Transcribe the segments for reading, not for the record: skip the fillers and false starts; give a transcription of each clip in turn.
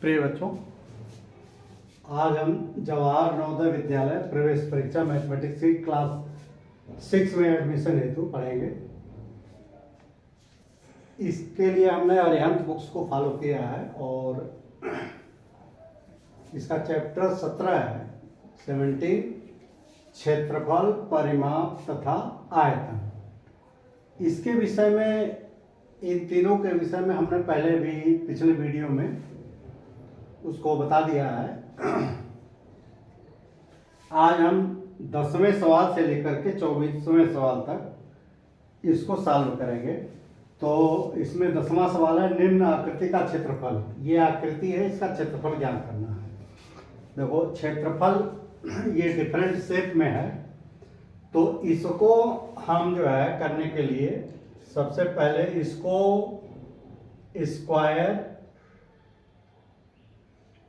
प्रिय बच्चों, आज हम जवाहर नवोदय विद्यालय प्रवेश परीक्षा मैथमेटिक्स की क्लास 6 में एडमिशन हेतु पढ़ेंगे। इसके लिए हमने अरिहंत बुक्स को फॉलो किया है और इसका चैप्टर 17 है 17 क्षेत्रफल, परिमाप तथा आयतन। इसके विषय में, इन तीनों के विषय में हमने पहले भी पिछले वीडियो में उसको बता दिया है। आज हम 10वें सवाल से लेकर के 24वें सवाल तक इसको सॉल्व करेंगे। तो इसमें 10वां सवाल है, निम्न आकृति का क्षेत्रफल। ये आकृति है, इसका क्षेत्रफल ज्ञात करना है। देखो, क्षेत्रफल ये डिफरेंट शेप में है, तो इसको हम जो है करने के लिए सबसे पहले इसको स्क्वायर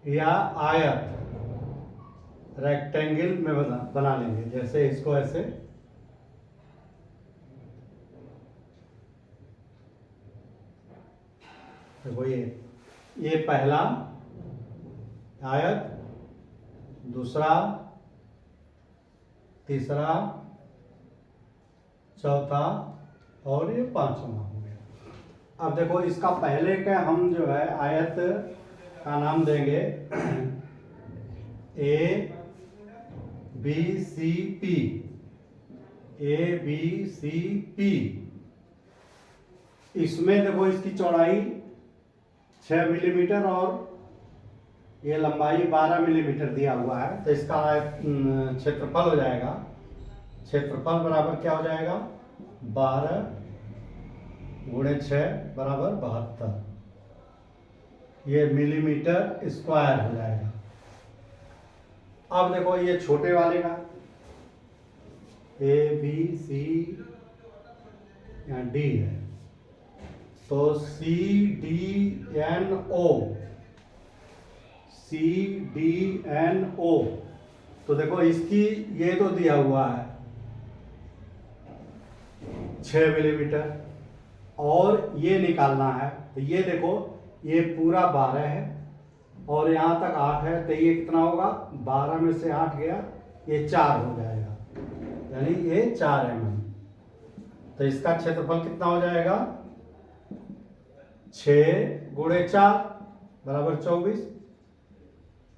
या आयत रेक्टेंगल में बना लेंगे। जैसे इसको ऐसे, देखो ये पहला आयत, दूसरा, तीसरा, चौथा और ये पांचवा हो गया। अब देखो, इसका पहले का हम जो है आयत का नाम देंगे A B C P. A B C P. इसमें देखो, इसकी चौड़ाई 6 मिलीमीटर और ये लंबाई 12 मिलीमीटर दिया हुआ है। तो इसका क्षेत्रफल हो जाएगा, क्षेत्रफल बराबर क्या हो जाएगा, 12 गुणे 6 बराबर 72। ये मिलीमीटर स्क्वायर हो जाएगा। अब देखो, ये छोटे वाले का ए बी सी या डी है, तो C D N O, C D N O. तो देखो, इसकी ये तो दिया हुआ है 6 मिलीमीटर और ये निकालना है। तो ये देखो, ये पूरा 12 है और यहाँ तक 8 है। तो ये कितना होगा, 12 में से 8 गया, ये 4 हो जाएगा, यानी ये 4 mm। तो इसका क्षेत्रफल कितना हो जाएगा, 6 गुणे 4 बराबर 24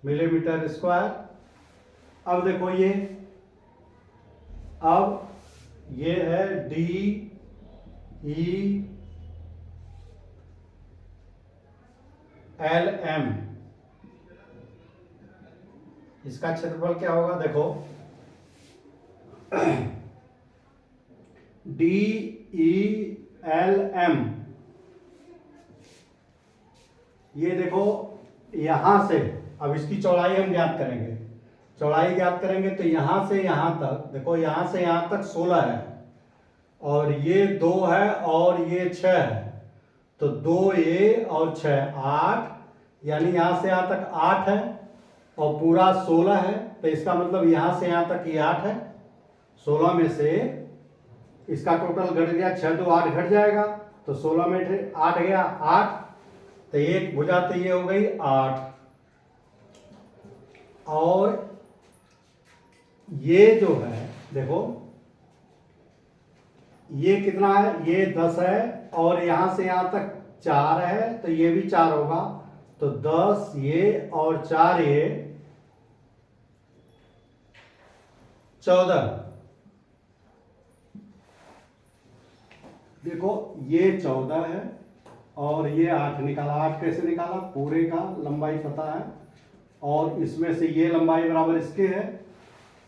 मिलीमीटर स्क्वायर। अब देखो, ये है डी ई एल एम। इसका क्षेत्रफल क्या होगा, देखो डी ई एल एम। ये देखो, यहां से अब इसकी चौड़ाई हम ज्ञात करेंगे। चौड़ाई ज्ञात करेंगे तो यहां से यहां तक, देखो यहां से यहां तक 16 है और ये 2 है और ये 6 है। तो 2 ये और 6 8, यानी यहां से यहां तक 8 है और पूरा 16 है। तो इसका मतलब यहां से यहां तक ये 8 है। 16 में से इसका टोटल घट गया, 6 2 8 घट जाएगा, तो 16 में 8 गया 8, तो एक भुजा तो ये हो गई 8। और ये जो है, देखो ये कितना है, ये 10 है और यहां से यहां तक 4 है, तो ये भी 4 होगा। तो 10 ये और 4 ये 14। देखो, ये 14 है और ये 8 निकाला। 8 कैसे निकाला, पूरे का लंबाई पता है और इसमें से ये लंबाई बराबर इसके है।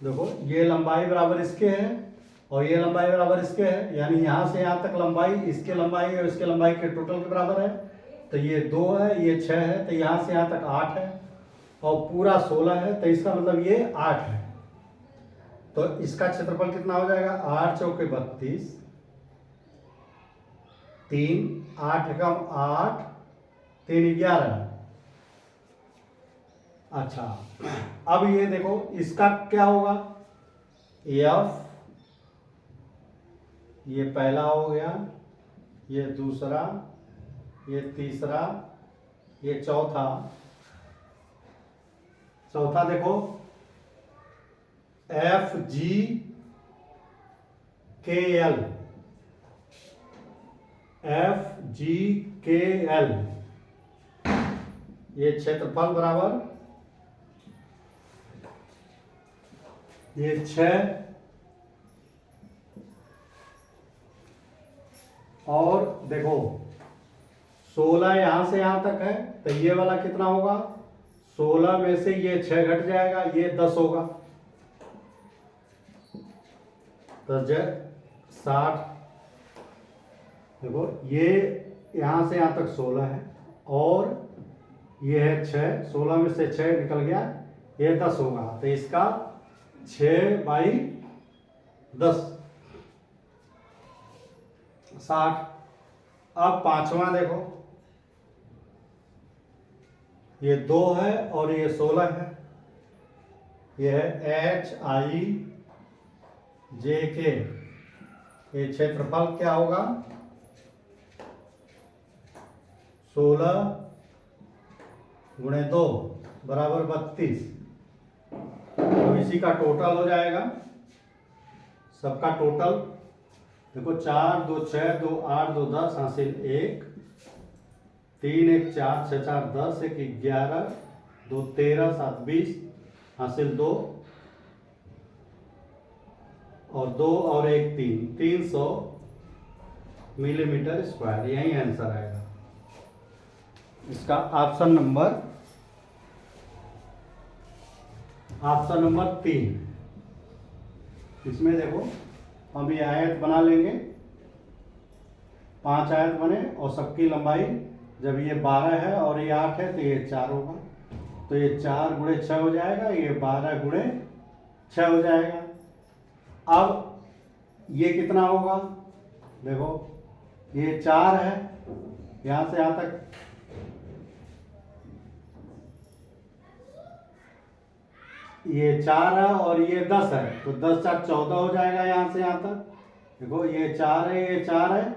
देखो, ये लंबाई बराबर इसके है और ये लंबाई बराबर इसके है, यानी यहां से यहां तक लंबाई इसके लंबाई और इसके लंबाई के टोटल के बराबर है। तो ये 2 है, ये 6 है, तो यहां से यहां तक 8 है और पूरा 16 है। तो इसका मतलब ये 8 है। तो इसका क्षेत्रफल कितना हो जाएगा, 8 चौके 32, 3 8 कम 8 3 11। अच्छा, अब ये देखो, इसका क्या होगा, एफ, ये पहला हो गया, ये दूसरा, ये तीसरा, ये चौथा चौथा देखो एफ जी के एल, एफ जी के एल, ये क्षेत्रफल बराबर ये 6 और देखो 16 यहां से यहां तक है, तो ये वाला कितना होगा, 16 में से ये 6 घट जाएगा, ये 10 होगा, तो 60। देखो ये यहां से यहां तक 16 है और ये है 6, 16 में से 6 निकल गया, ये 10 होगा, तो इसका 6/10 60। अब पांचवा देखो ये 2 है और ये 16 है, ये है एच आई जे के, ये क्षेत्रफल क्या होगा 16 × 2 बराबर 32। तो इसी का टोटल हो जाएगा, सबका टोटल देखो 4 2 6 2 8 2 10 हासिल 1, 3 1 4 6 4 10 1 11 2 13 7 20 हासिल 2 और 2 और 1 3, 300 मिलीमीटर स्क्वायर, यही आंसर आएगा इसका। Option number 3। इसमें देखो हम ये आयत बना लेंगे, 5 आयत बने और सबकी लंबाई जब ये 12 है और ये 8 है तो ये 4 होगा, तो ये 4 × 6 हो जाएगा, ये 12 × 6 हो जाएगा। अब ये कितना होगा, देखो ये 4 है, यहाँ से यहाँ तक ये 4 है और ये 10 है, तो 10 4 14 हो जाएगा यहाँ से यहाँ तक। देखो ये 4 है, ये 4 है,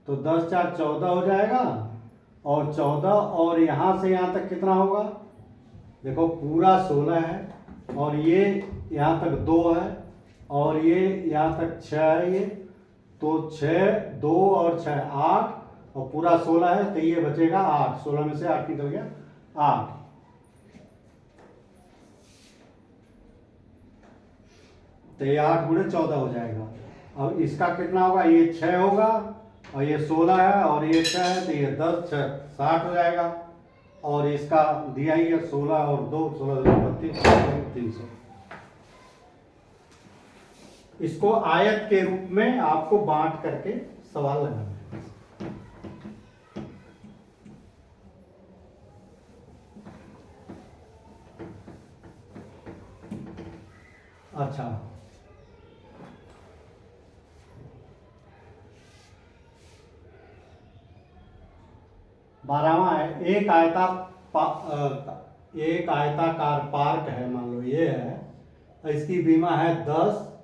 तो 10 4 14 हो जाएगा, और 14 और यहाँ से यहाँ तक कितना होगा, देखो पूरा 16 है और ये यहाँ तक 2 है और ये यहाँ तक 6 है, ये तो 6 2 और 6 8 और पूरा 16 है, तो ये बचेगा 8, 16 में से 8 निकल गया 8, तो ये 8 × 14 हो जाएगा। अब इसका कितना होगा, ये 6 होगा और ये 16 है और ये 6 है, तो ये 10 6 60 हो जाएगा, और इसका दिया ही है 16 और 2 16 32 300। इसको आयत के रूप में आपको बांट करके सवाल लगाना है। अच्छा, 12वां है, एक आयताकार पार्क है, मान लो ये है, इसकी बीमा है 10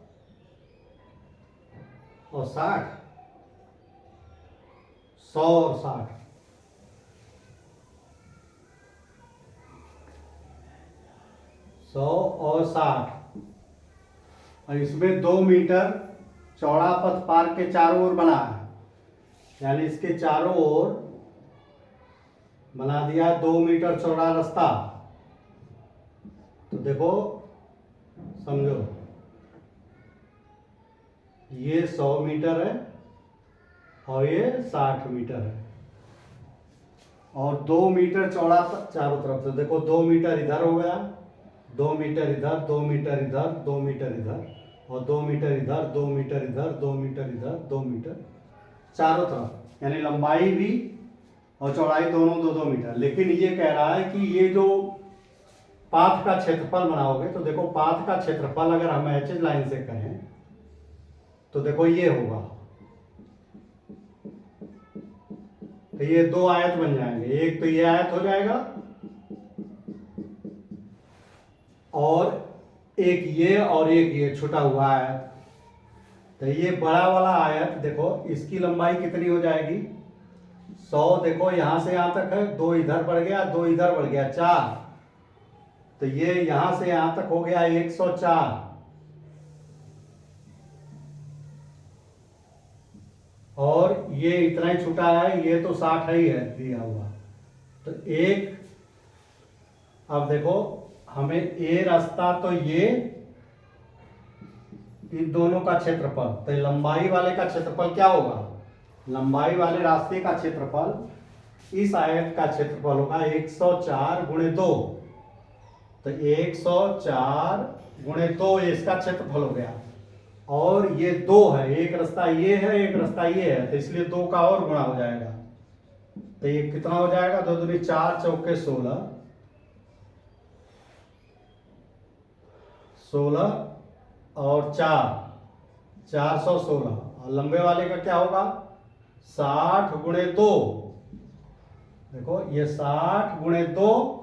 और 60, 100 और 60, 100 और 60, और इसमें 2 मीटर चौड़ा पथ पार्क के चारों ओर बना है, यानी इसके चारों ओर बना दिया 2 मीटर चौड़ा रास्ता। तो देखो समझो ये 100 मीटर है और ये 60 मीटर है, और 2 मीटर चौड़ा चारों तरफ से, देखो 2 मीटर इधर हो गया, 2 मीटर इधर, 2 मीटर इधर, 2 मीटर इधर, और 2 मीटर इधर, 2 मीटर इधर, 2 मीटर इधर, 2 मीटर चारों तरफ, यानी लंबाई भी और चौड़ाई दोनों 2-2 मीटर। लेकिन ये कह रहा है कि ये जो पाथ का क्षेत्रफल बनाओगे, तो देखो पाथ का क्षेत्रफल अगर हम एच लाइन से कहें तो देखो ये होगा, तो ये 2 आयत बन जाएंगे, एक तो ये आयत हो जाएगा और एक ये और एक ये छुटा हुआ आयत। तो ये बड़ा वाला आयत देखो इसकी लंबाई कितनी हो जाएगी 100, देखो यहां से यहां तक है, 2 इधर बढ़ गया, 2 इधर बढ़ गया 4, तो ये यहां से यहां तक हो गया 104, और ये इतना ही छूटा है, ये तो 60 ही है दिया हुआ। तो एक, अब देखो हमें ए रास्ता, तो ये इन दोनों का क्षेत्रफल, तो लंबाई वाले का क्षेत्रफल क्या होगा, लंबाई वाले रास्ते का क्षेत्रफल इस आयत का क्षेत्रफल होगा 104 गुणे 2। तो 104 गुणे 2 इसका क्षेत्रफल हो गया, और ये 2 है, एक रास्ता ये है एक रास्ता ये है, तो इसलिए 2 का और गुणा हो जाएगा। तो ये कितना हो जाएगा, 2 दूनी 4 चौके 16, 16 और 416। और लंबे वाले का क्या होगा, 60 गुणे 2। देखो ये 60 गुणे 2,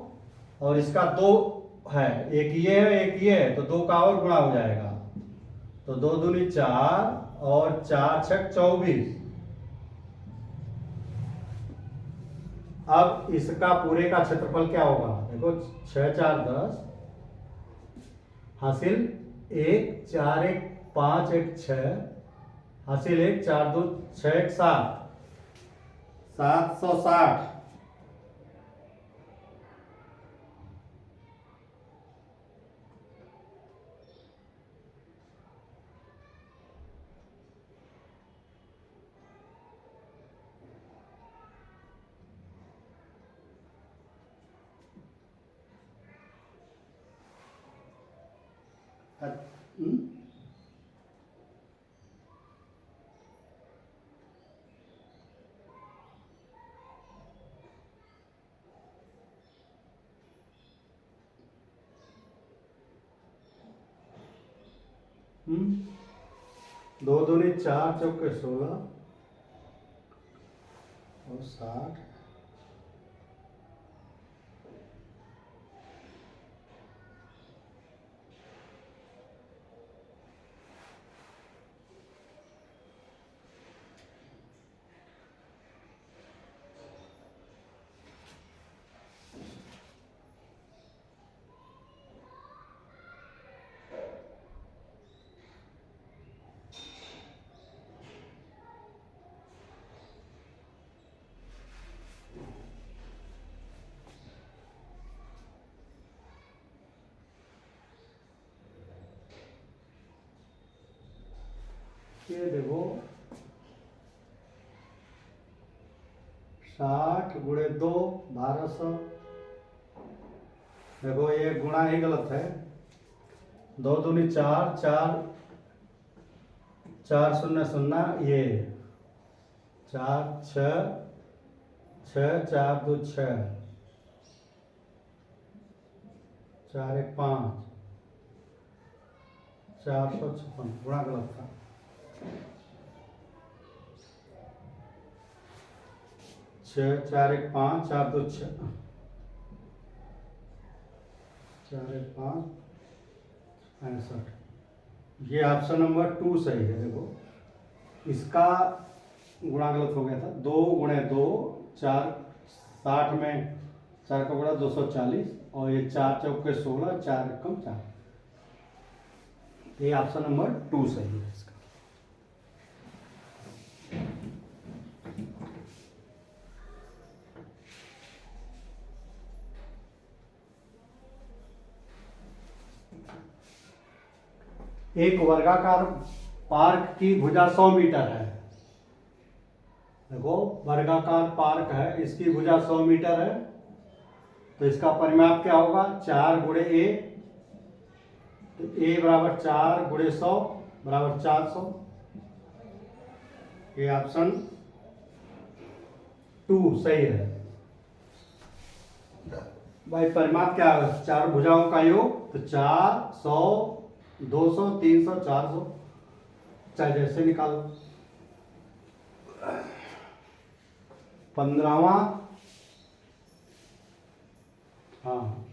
और इसका 2 है, एक ये है एक ये है, तो 2 का और गुणा हो जाएगा। तो 2 दूनी 4 और 4 छक 24। अब इसका पूरे का क्षेत्रफल क्या होगा, देखो 6 4 10 हासिल 1 4 1 5 1 6 हासिल 1 4 2 6 1 7, 760। दो दूनी 4 चौके 16 और 60। ये देखो 60 गुणे 2 1200। देखो ये गुणा ही गलत है, 2 दूनी 4 4 4 0 0, ये 4 6 6 4 2 6 4 1 5 456, गुणा गलत था। 6 4 1 5 4 2 6 4 1 5 65। ये ऑप्शन नंबर 2 सही है। देखो इसका गुणा गलत हो गया था, 2 गुणे 2 4, 60 में 4 का गुणा 240, और ये 4 चौके 16 4 कम 4। ये ऑप्शन नंबर 2 सही है इसका। एक वर्गाकार पार्क की भुजा 100 मीटर है। देखो वर्गाकार पार्क है, इसकी भुजा 100 मीटर है, तो इसका परिमाप क्या होगा, 4 गुणे ए। तो ए बराबर 4 गुणे 100 बराबर 400। ये ऑप्शन 2 सही है भाई। परिमाप क्या है, 4 भुजाओं का योग, तो 4 100 200 300 400, चाहे जैसे निकालो। 15वां, हाँ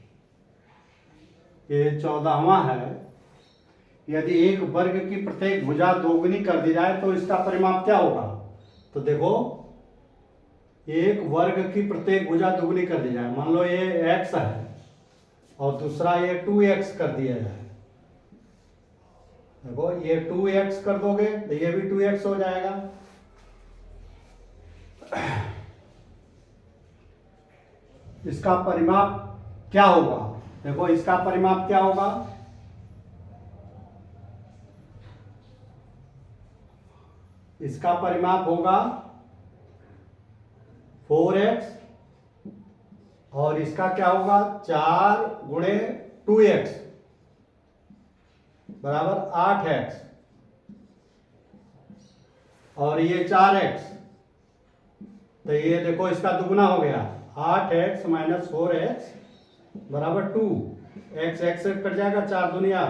ये 14वां है। यदि एक वर्ग की प्रत्येक भुजा दोगुनी कर दी जाए तो इसका परिमाप क्या होगा। तो देखो एक वर्ग की प्रत्येक भुजा दोगुनी कर दी जाए, मान लो ये x है, और दूसरा ये 2x कर दिया जाए। देखो ये 2x कर दोगे तो ये भी 2x हो जाएगा। इसका परिमाप क्या होगा? देखो इसका परिमाप क्या होगा? इसका परिमाप होगा 4x और इसका क्या होगा 4 गुणे 2x बराबर 8x और ये 4x, तो ये देखो इसका दुगुना हो गया 8x माइनस 4x बराबर 2। x x से कट जाएगा 4 दुनिया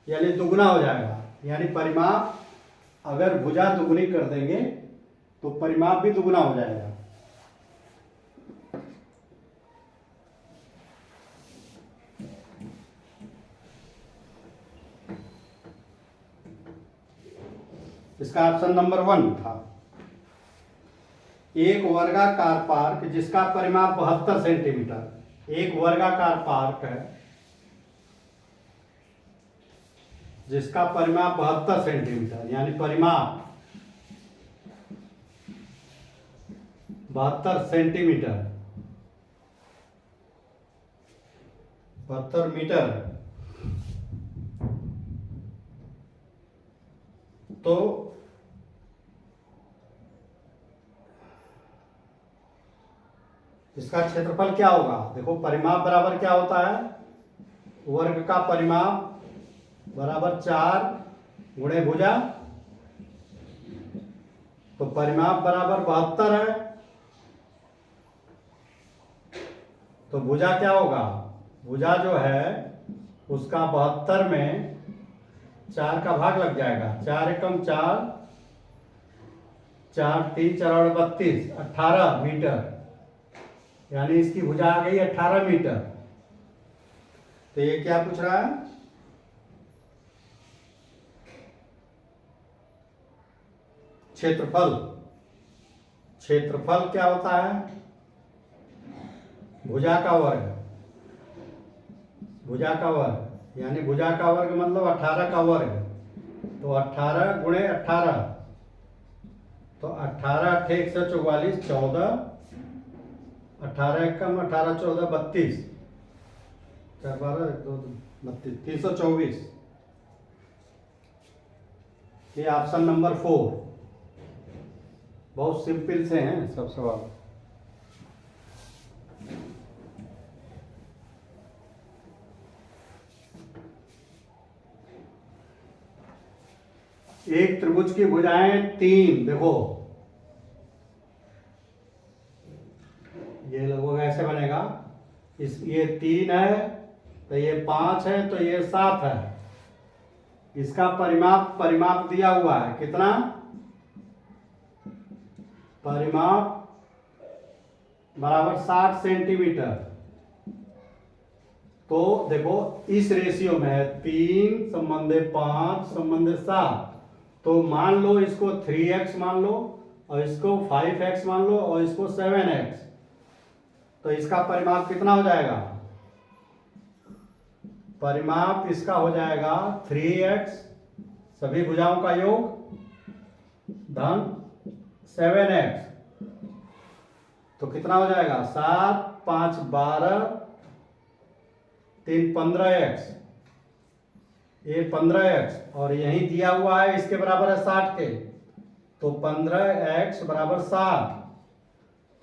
यानी दुगुना हो जाएगा। यानी परिमाप अगर भुजा दुगुनी कर देंगे तो परिमाप भी दुगुना हो जाएगा। इसका ऑप्शन नंबर 1 था। एक वर्गाकार पार्क जिसका परिमाप 72 सेंटीमीटर, एक वर्गाकार पार्क है जिसका परिमाप 72 सेंटीमीटर यानी परिमाप 72 सेंटीमीटर 72 मीटर, तो इसका क्षेत्रफल क्या होगा? देखो परिमाप बराबर क्या होता है? वर्ग का परिमाप बराबर 4 गुणे भुजा, तो परिमाप बराबर 72 है, तो भुजा क्या होगा? भुजा जो है उसका 72 में 4 का भाग लग जाएगा। 4 एकम 4, 4 3 4 और 32, 18 मीटर, यानी इसकी भुजा आ गई 18 मीटर। तो ये क्या पूछ रहा है? क्षेत्रफल। क्षेत्रफल क्या होता है? भुजा का वर्ग, भुजा का वर्ग यानी भुजा का वर्ग मतलब 18 का वर्ग, तो 18 गुणे 18, तो 18 8 144 14, 18 एकम 18 14 32, 4 12 1 2 32 324। ये ऑप्शन नंबर 4। बहुत सिंपल से हैं सब सवाल। एक त्रिभुज की भुजाएं 3, देखो ये लगभग ऐसे बनेगा। ये 3 है तो ये 5 है तो ये 7 है। इसका परिमाप दिया हुआ है कितना? परिमाप बराबर 60 सेंटीमीटर। तो देखो इस रेशियो में है 3 संबंधे 5 संबंधे 7, तो मान लो इसको 3x मान लो और इसको 5x मान लो और इसको 7x, तो इसका परिमाप कितना हो जाएगा? परिमाप इसका हो जाएगा 3x सभी भुजाओं का योग धन 7x, तो कितना हो जाएगा? 7 5 12 3 15x, ये 15x और यही दिया हुआ है इसके बराबर है 60 के, तो 15x बराबर 7,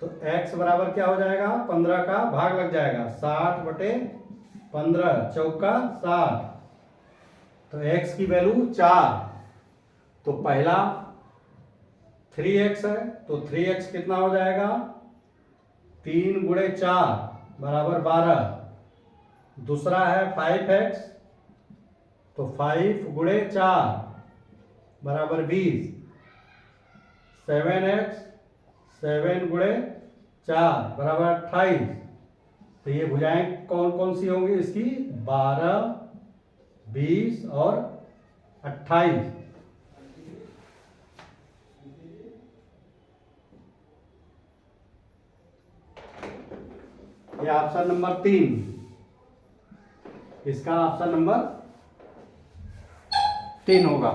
तो x बराबर क्या हो जाएगा? 15 का भाग लग जाएगा 60 बटे 15 चौका 60, तो x की वैल्यू 4। तो पहला 3x है तो 3x कितना हो जाएगा? 3 गुणे 4 बराबर 12। दूसरा है 5x, तो 5 गुणे 4 बराबर 20। 7x 7 गुणे 4 बराबर 28। तो ये भुजाएं कौन कौन सी होंगी इसकी? 12 20 और 28। ये ऑप्शन नंबर 3। इसका ऑप्शन नंबर 3 होगा।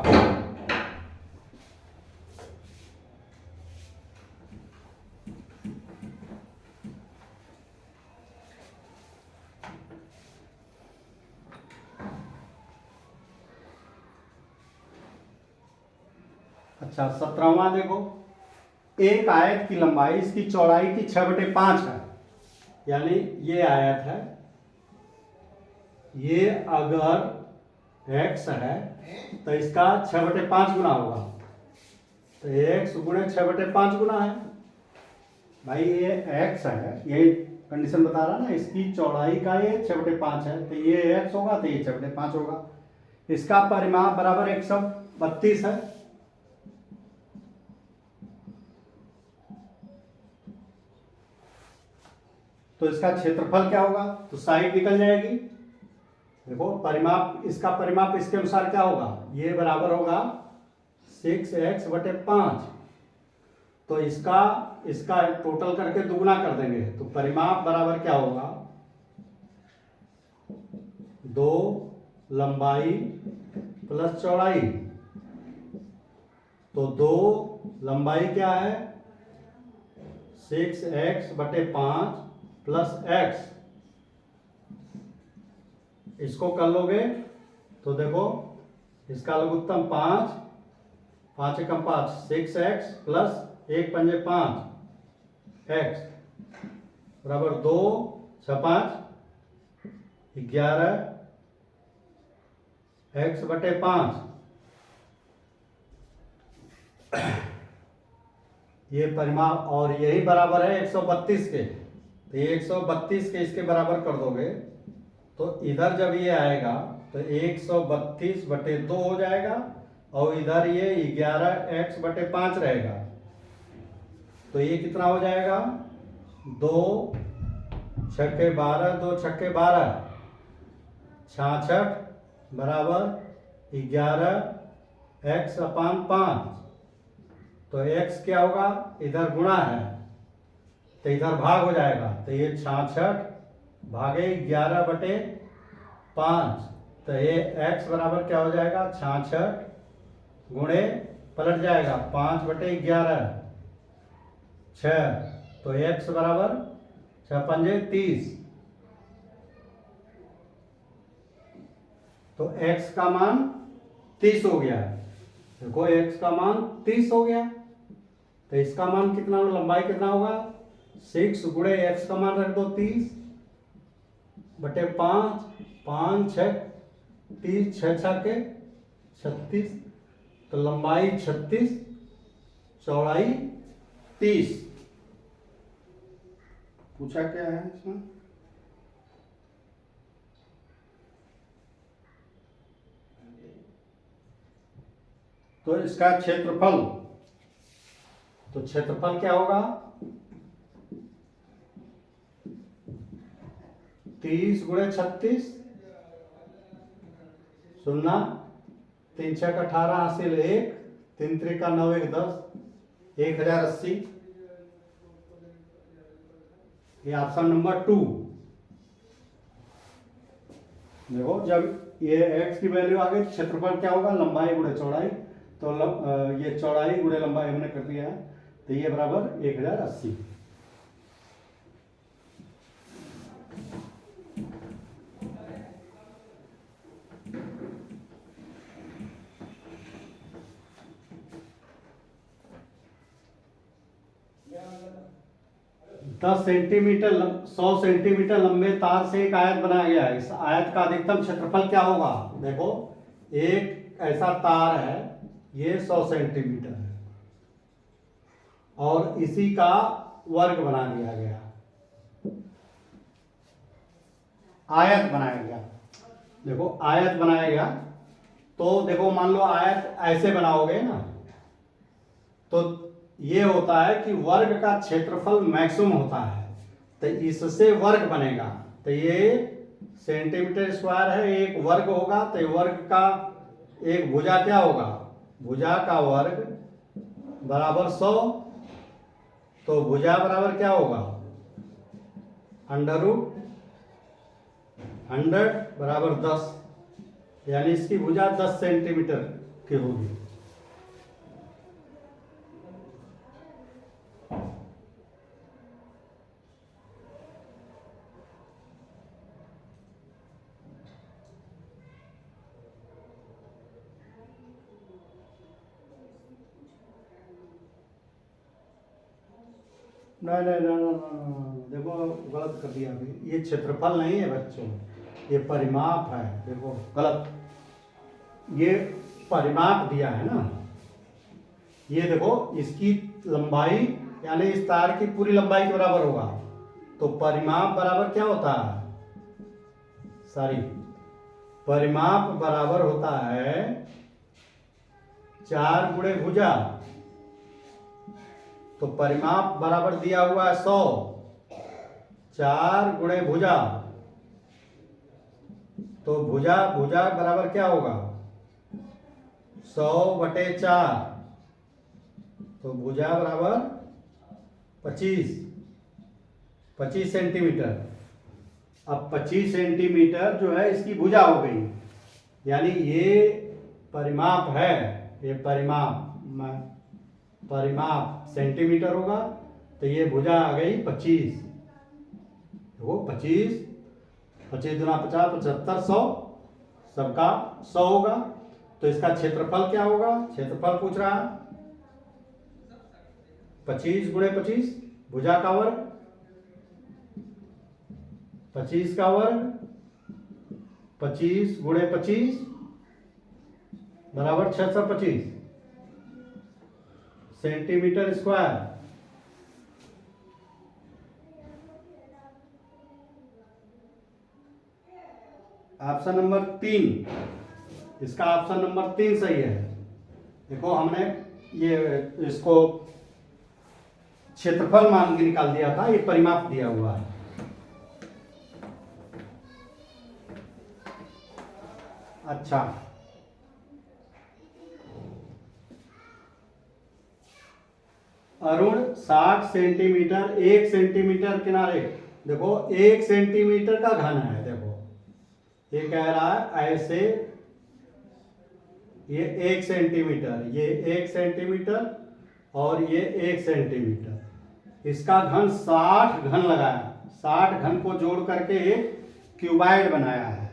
अच्छा 17वां देखो, एक आयत की लंबाई इसकी चौड़ाई की 6/5 है, यानी ये आयत है, ये अगर x है तो इसका 6/5 गुना होगा, तो x गुणे 6/5 गुना है। भाई ये x है, ये कंडीशन बता रहा ना, इसकी चौड़ाई का ये 6/5 है, तो ये x होगा तो ये 6/5 होगा। इसका परिमाप बराबर 132 है। तो इसका क्षेत्रफल क्या होगा, तो साइड निकल जाएगी। देखो परिमाप, इसका परिमाप इसके अनुसार क्या होगा, ये बराबर होगा 6x/5। तो इसका इसका टोटल करके दुगुना कर देंगे, तो परिमाप बराबर क्या होगा, 2 लंबाई प्लस चौड़ाई। तो 2 लंबाई क्या है, 6x/5 प्लस x, इसको कर लोगे तो देखो इसका लघुत्तम 5, 5 एकम 5, 6x प्लस 1 पंजे 5 x बराबर 2 6 5 11 x/5। ये परिमाप, और यही बराबर है 132 के, तो ये 132 के इसके बराबर कर दोगे तो इधर जब ये आएगा तो 132/2 हो जाएगा, और इधर ये 11x/5 रहेगा, तो ये कितना हो जाएगा, 2 छक्के 12, 2 छक्के 12, 66 बराबर 11x/5। तो x क्या होगा, इधर गुणा है तो इधर भाग हो जाएगा, तो ये 66 भागे 11/5, तो ये x बराबर क्या हो जाएगा, 66 गुणे पलट जाएगा 5/11 6, तो x बराबर 6 पंजे 30। तो x का मान 30 हो गया। देखो x का मान 30 हो गया, तो इसका मान कितना, लंबाई कितना होगा, 6 गुणे x का मान रख दो 30/5, 5 6 30, 6 6 36, तो लंबाई 36, चौड़ाई 30। पूछा क्या है इसमें, तो इसका क्षेत्रफल, तो क्षेत्रफल क्या होगा, 30 गुणे 36, 0 3 6 18 हासिल 1, 3 3 9 1 10, 1080। ये ऑप्शन नंबर 2। देखो जब ये x की वैल्यू आ गई, क्षेत्रफल क्या होगा, लंबाई गुणे चौड़ाई, तो ये चौड़ाई गुणे लंबाई हमने कर दिया है, तो ये बराबर 1080। दस सेंटीमीटर 100 सेंटीमीटर लंबे तार से एक आयत बनाया गया है। इस आयत का अधिकतम क्षेत्रफल क्या होगा, देखो एक ऐसा तार है, ये 100 सेंटीमीटर है और इसी का वर्ग बना दिया गया, आयत बनाया गया। देखो आयत बनाया गया, तो देखो मान लो आयत ऐसे बनाओगे ना, तो ये होता है कि वर्ग का क्षेत्रफल मैक्सिमम होता है, तो इससे वर्ग बनेगा, तो ये सेंटीमीटर स्क्वायर है, एक वर्ग होगा, तो वर्ग का एक भुजा क्या होगा, भुजा का वर्ग बराबर 100, तो भुजा बराबर क्या होगा, 100 बराबर 10, यानी इसकी भुजा 10 सेंटीमीटर की होगी। नहीं नहीं नहीं नहीं, देखो गलत कर दिया अभी, ये क्षेत्रफल नहीं है बच्चों, ये परिमाप है। देखो गलत, ये परिमाप दिया है ना, ये देखो इसकी लंबाई यानी इस तार की पूरी लंबाई के बराबर होगा, तो परिमाप बराबर क्या होता है, सॉरी, परिमाप बराबर होता है 4 गुणे भुजा। तो परिमाप बराबर दिया हुआ है 100, 4 गुणे भुजा, तो भुजा भुजा बराबर क्या होगा 100/4, तो भुजा बराबर 25 सेंटीमीटर। अब 25 सेंटीमीटर जो है इसकी भुजा हो गई, यानी ये परिमाप है, ये परिमाप सेंटीमीटर होगा, तो ये भुजा आ गई 25, वो 25 25 दूना 50, 75, 100, सबका 100 होगा। तो इसका क्षेत्रफल क्या होगा, क्षेत्रफल पूछ रहा है, 25 गुणे 25, भुजा का वर्ग 25 का वर्ग, 25 गुणे 25 बराबर 625 सेंटीमीटर स्क्वायर। ऑप्शन नंबर 3, इसका ऑप्शन नंबर 3 सही है। देखो हमने ये इसको क्षेत्रफल मान के निकाल दिया था, ये परिमाप दिया हुआ है। अच्छा, अरुण 60 सेंटीमीटर 1 सेंटीमीटर किनारे, देखो 1 सेंटीमीटर का घन है। देखो ये कह रहा है ऐसे, ये 1 सेंटीमीटर, ये 1 सेंटीमीटर और ये 1 सेंटीमीटर, इसका घन 60 घन लगाया, 60 घन को जोड़ करके एक क्यूबाइड बनाया है।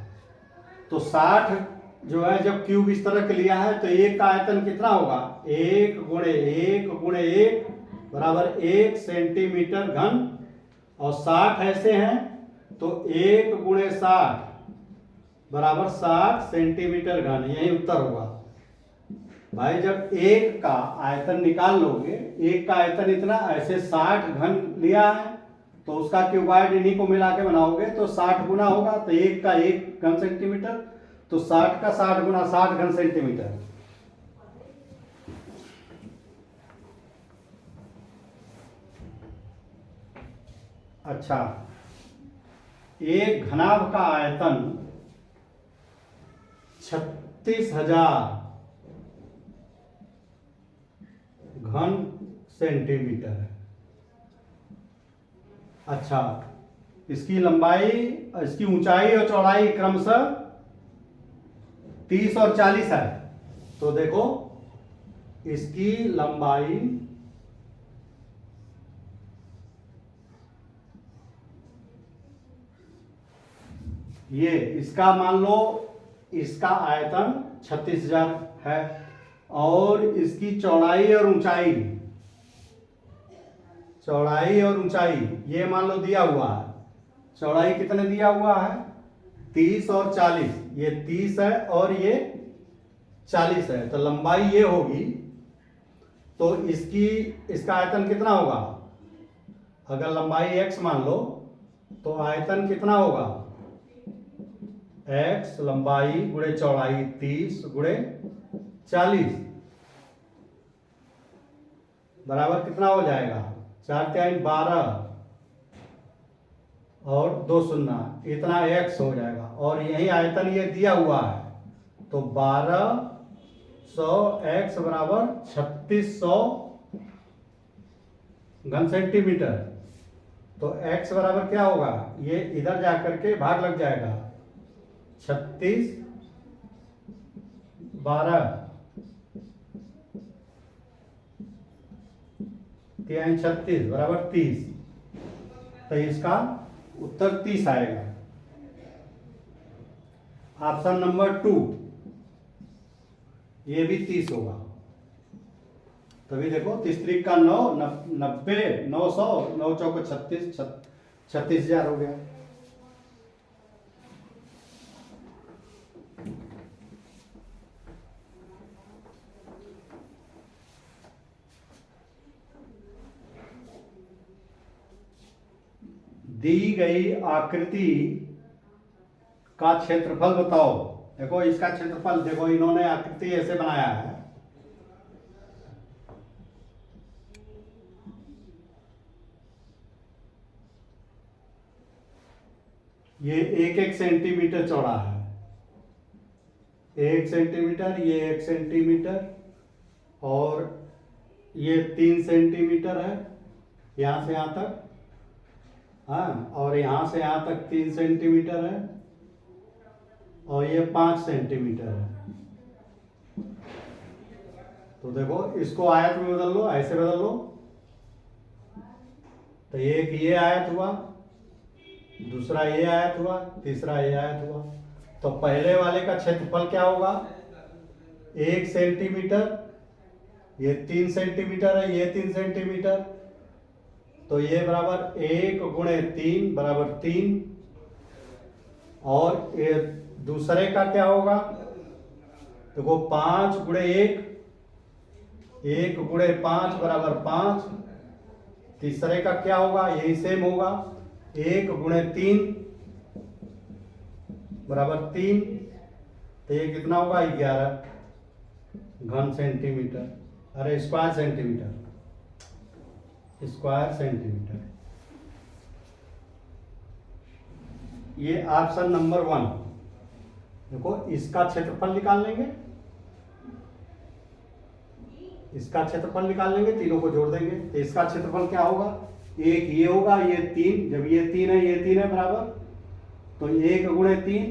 तो 60 जो है जब क्यूब इस तरह के लिया है तो एक का आयतन कितना होगा, 1 गुणे 1 गुणे 1 बराबर 1 सेंटीमीटर घन, और 60 ऐसे हैं तो 1 गुणे 60 बराबर 60 सेंटीमीटर घन, यही उत्तर होगा। भाई जब एक का आयतन निकाल लोगे, एक का आयतन इतना, ऐसे 60 घन लिया है तो उसका क्यूबाइड इन्हीं को मिला के बनाओगे तो 60 गुना होगा, तो एक का 1 घन सेंटीमीटर, तो 60 का 60 गुना 60 घन सेंटीमीटर। अच्छा, एक घनाभ का आयतन 36,000 घन सेंटीमीटर है। अच्छा, इसकी लंबाई, इसकी ऊंचाई और चौड़ाई क्रमशः 30 और 40 है। तो देखो इसकी लंबाई ये, इसका मान लो इसका आयतन 36,000 है, और इसकी चौड़ाई और ऊंचाई, चौड़ाई और ऊंचाई ये मान लो दिया हुआ है। चौड़ाई कितने दिया हुआ है, 30 और 40, ये 30 है और ये 40 है, तो लंबाई ये होगी। तो इसका आयतन कितना होगा, अगर लंबाई x मान लो तो आयतन कितना होगा, x लंबाई गुणे चौड़ाई 30 गुणे 40 बराबर कितना हो जाएगा, 4 3 12 और 2 शून्य, इतना x हो जाएगा। और यही आयतन ये दिया हुआ है, तो 1200 x बराबर 3600 घन सेंटीमीटर। तो x बराबर क्या होगा, ये इधर जाकर के भाग लग जाएगा, 36 12 3 36 बराबर 30। तो इसका उत्तर 30 आएगा। ऑप्शन नंबर 2 ये भी 30 होगा। तभी देखो 30 त्रिक का 9 90 900 9 चौको 36 36,000 हो गया। दी गई आकृति का क्षेत्रफल बताओ। देखो इसका क्षेत्रफल, देखो इन्होंने आकृति ऐसे बनाया है, ये 1 सेंटीमीटर चौड़ा है, 1 सेंटीमीटर, ये 1 सेंटीमीटर, और ये 3 सेंटीमीटर है यहां से यहां तक, हाँ, और यहां से यहां तक 3 सेंटीमीटर है, और ये 5 सेंटीमीटर है। तो देखो इसको आयत में बदल लो, ऐसे बदल लो, तो एक ये आयत हुआ, दूसरा ये आयत हुआ, तीसरा ये आयत हुआ। तो पहले वाले का क्षेत्रफल क्या होगा? 1 सेंटीमीटर, ये 3 सेंटीमीटर है, ये 3 सेंटीमीटर, तो ये बराबर 1 गुणे 3 बराबर 3। और ये दूसरे का क्या होगा? देखो 5 गुणे 1, 1 गुणे 5 बराबर 5। तीसरे का क्या होगा? यही सेम होगा, 1 गुणे 3 बराबर 3। तो ये कितना होगा? 11 घन सेंटीमीटर, अरे स्क्वायर सेंटीमीटर, स्क्वायर सेंटीमीटर। ये ऑप्शन नंबर 1। देखो इसका क्षेत्रफल निकाल लेंगे, इसका क्षेत्रफल निकाल लेंगे, तीनों को जोड़ देंगे, तो इसका क्षेत्रफल क्या होगा? एक ये होगा, ये 3, जब ये 3 है, ये 3 है बराबर, तो 1 गुणे 3,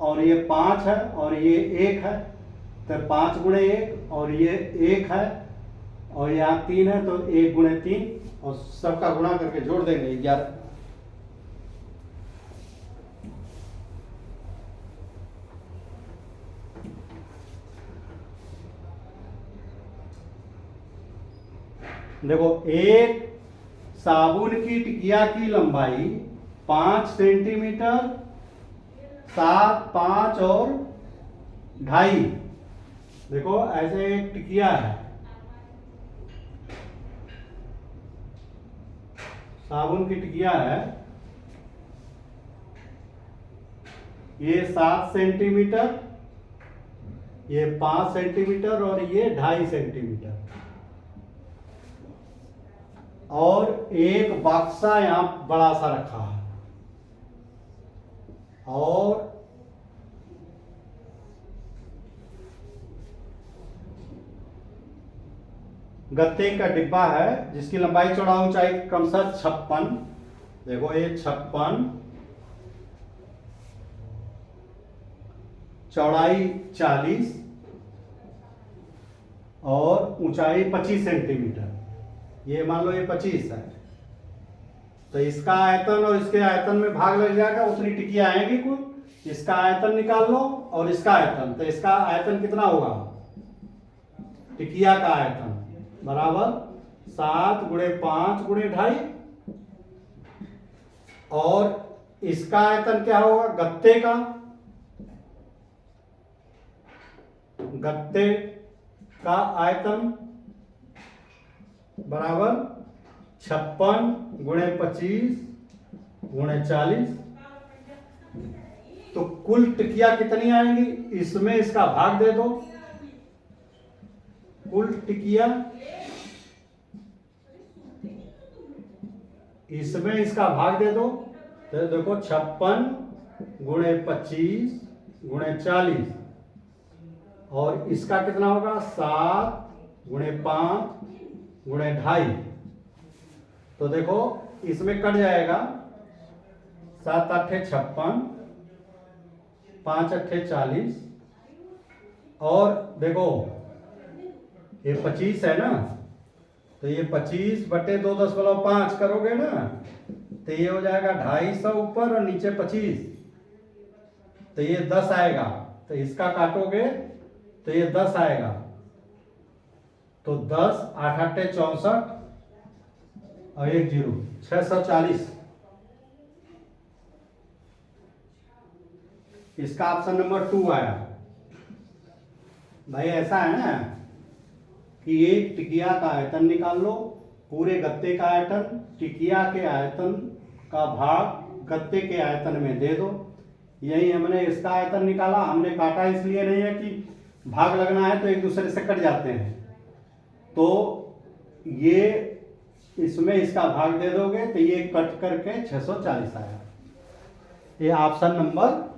और ये 5 है, और ये 1 है, तो 5 गुणे 1, और ये 1 है, और यहाँ 3 है, तो 1 गुणे 3, और सबका गुणा करके जोड़ देंगे 11। देखो एक साबुन की टिकिया की लंबाई 5 सेंटीमीटर, 7, 5 और 2.5। देखो ऐसे एक टिकिया है, साबुन की टिकिया है, ये 7 सेंटीमीटर, ये 5 सेंटीमीटर, और ये 2.5 सेंटीमीटर, और एक बक्सा यहां बड़ा सा रखा है, और गत्ते का डिब्बा है जिसकी लंबाई चौड़ा ऊंचाई क्रमशः 56। देखो ये 56, चौड़ाई 40 और ऊंचाई 25 सेंटीमीटर। ये मान लो ये 25 है, तो इसका आयतन और इसके आयतन में भाग लग जाएगा, उतनी टिकिया आएगी कुल। इसका आयतन निकाल लो और इसका आयतन, तो इसका आयतन कितना होगा? टिकिया का आयतन बराबर 7 गुणे 5 गुणे 2.5, और इसका आयतन क्या होगा? गत्ते का, गत्ते का आयतन बराबर 56 गुणे 25 गुणे 40। तो कुल टिकिया कितनी आएंगी? इसमें इसका भाग दे दो, कुल टिकिया इसमें इसका भाग दे दो, तो देखो 56 गुणे 25 गुणे 40, और इसका कितना होगा? 7 गुणे 5 गुणे 2.5। तो देखो इसमें कट जाएगा, 7 8 56, 5 अट्ठे 40, और देखो ये 25 है ना, तो ये 25/2.5 करोगे ना, तो ये हो जाएगा 250 ऊपर और नीचे 25, तो ये 10 आएगा। तो इसका काटोगे तो ये 10 आएगा, तो 10 8 अट्ठे 64 और 1 0 640। इसका ऑप्शन नंबर 2 आया। भाई ऐसा है ना कि एक टिकिया का आयतन निकाल लो, पूरे गत्ते का आयतन टिकिया के आयतन का भाग गत्ते के आयतन में दे दो। यही हमने इसका आयतन निकाला। हमने काटा इसलिए नहीं है कि भाग लगना है तो एक दूसरे से कट जाते हैं, तो ये इसमें इसका भाग दे दोगे तो ये कट करके 640 आया। ये ऑप्शन नंबर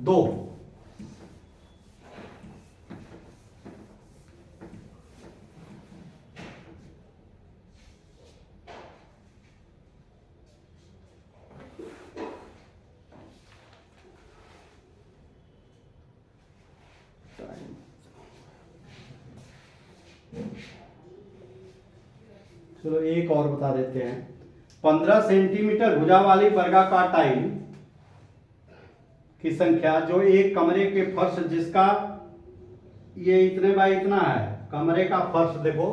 2। चलो एक और बता देते हैं। 15 सेंटीमीटर भुजा वाली वर्गाकार टाइल की संख्या जो एक कमरे के फर्श जिसका ये इतने बाई इतना है, कमरे का फर्श देखो,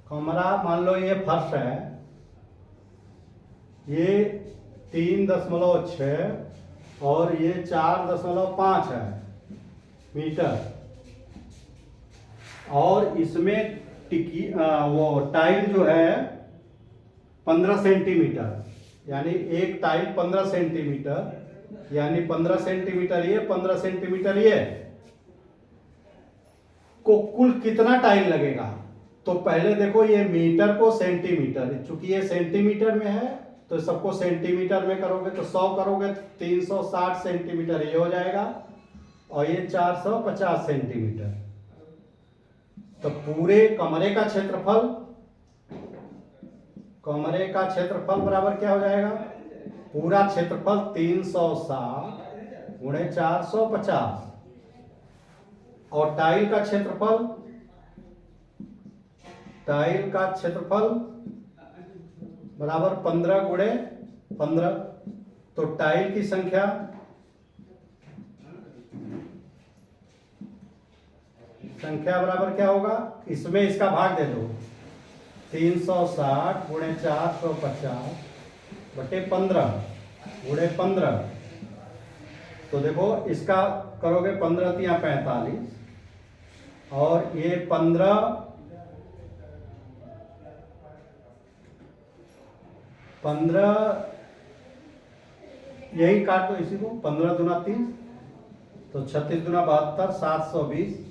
कमरा मान लो ये फर्श है, ये 3.6 और ये 4.5 है मीटर, और इसमें वो टाइल जो है 15 सेंटीमीटर, यानी एक टाइल 15 सेंटीमीटर, यानी 15 सेंटीमीटर ये 15 सेंटीमीटर ये, को कुल कितना टाइल लगेगा। तो पहले देखो ये मीटर को सेंटीमीटर, चूंकि ये सेंटीमीटर में है तो सबको सेंटीमीटर में करोगे तो 100 करोगे 360 सेंटीमीटर ये हो जाएगा, और ये 450 सेंटीमीटर। तो पूरे कमरे का क्षेत्रफल बराबर क्या हो जाएगा, पूरा क्षेत्रफल 360 गुणे 450, और टाइल का क्षेत्रफल बराबर 15 गुणे 15। तो टाइल की संख्या बराबर क्या होगा, इसमें इसका भाग दे दो, 360 गुणे 450 बटे 15 गुणे 15। तो देखो इसका करोगे 15 तिया 45, और ये 15 यही काट दो इसी को, 15 दूना 30, तो 36 दूना 72, 720।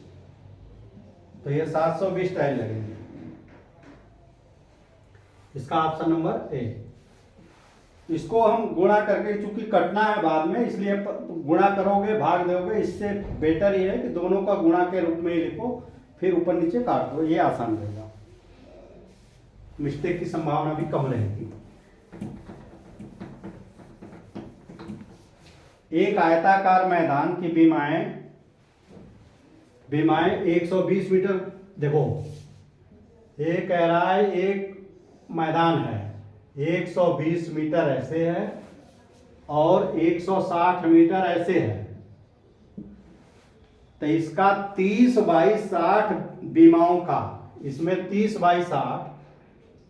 तो ये 720 टाइल लगेंगे। इसका ऑप्शन नंबर ए। इसको हम गुणा करके, चूंकि कटना है बाद में इसलिए गुणा करोगे भाग दोगे, इससे बेटर ये है कि दोनों का गुणा के रूप में ही लिखो, फिर ऊपर नीचे काट दो, ये आसान रहेगा, मिस्टेक की संभावना भी कम रहेगी। एक आयताकार मैदान की बीमाएं 120 मीटर, देखो ये कह रहा है एक मैदान है 120 मीटर ऐसे है और 160 मीटर ऐसे है, तो इसका 30/60 बीमाओं का, इसमें 30/60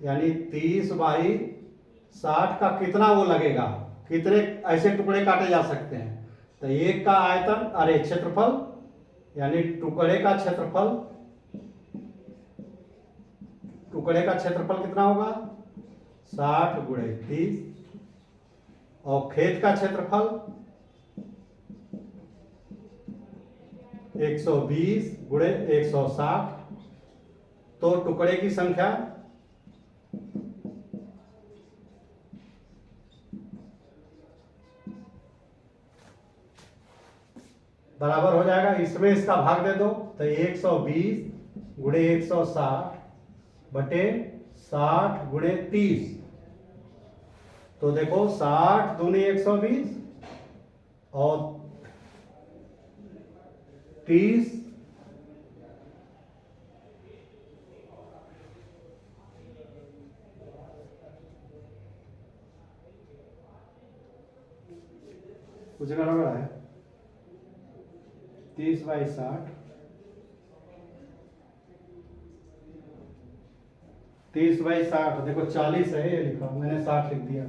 यानी 30/60 का कितना वो लगेगा, कितने ऐसे टुकड़े काटे जा सकते हैं। तो एक का आयतन, अरे क्षेत्रफल, यानी टुकड़े का क्षेत्रफल कितना होगा, 60 गुणे 30, और खेत का क्षेत्रफल 120 गुणे 160। तो टुकड़े की संख्या बराबर हो जाएगा, इसमें इसका भाग दे दो, तो 120 गुणे 160 बटे 60 गुणे 30। तो देखो 60 दूनी 120 और 30 कुछ गड़बड़ है। 30/60 30/60 देखो 40 है, ये लिखा मैंने 60 लिख दिया।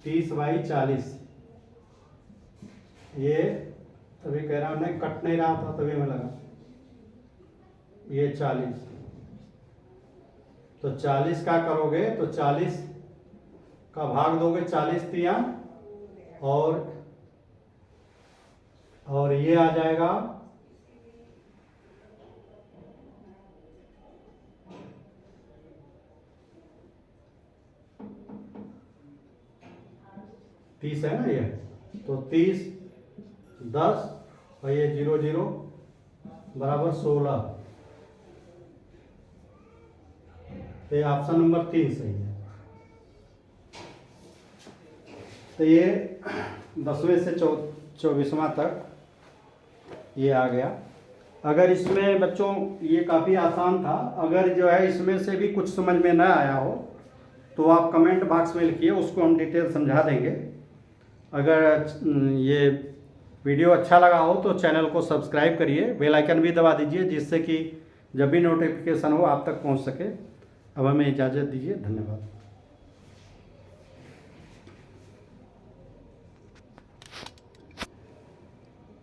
30/40 ये तभी कह रहा हूं, नहीं कट नहीं रहा था तभी मैं लगा। ये 40 तो 40 का करोगे तो 40 का भाग दोगे 40 तिया और ये आ जाएगा 30 है ना ये, तो 30 10 और ये 0 0 बराबर 16। तो ये ऑप्शन नंबर 3 सही है। तो ये 10वें से 24वां तक ये आ गया। अगर इसमें बच्चों ये काफ़ी आसान था, अगर जो है इसमें से भी कुछ समझ में ना आया हो तो आप कमेंट बॉक्स में लिखिए, उसको हम डिटेल समझा देंगे। अगर ये वीडियो अच्छा लगा हो तो चैनल को सब्सक्राइब करिए, बेल आइकन भी दबा दीजिए, जिससे कि जब भी नोटिफिकेशन हो आप तक पहुंच सके। अब हमें इजाज़त दीजिए, धन्यवाद।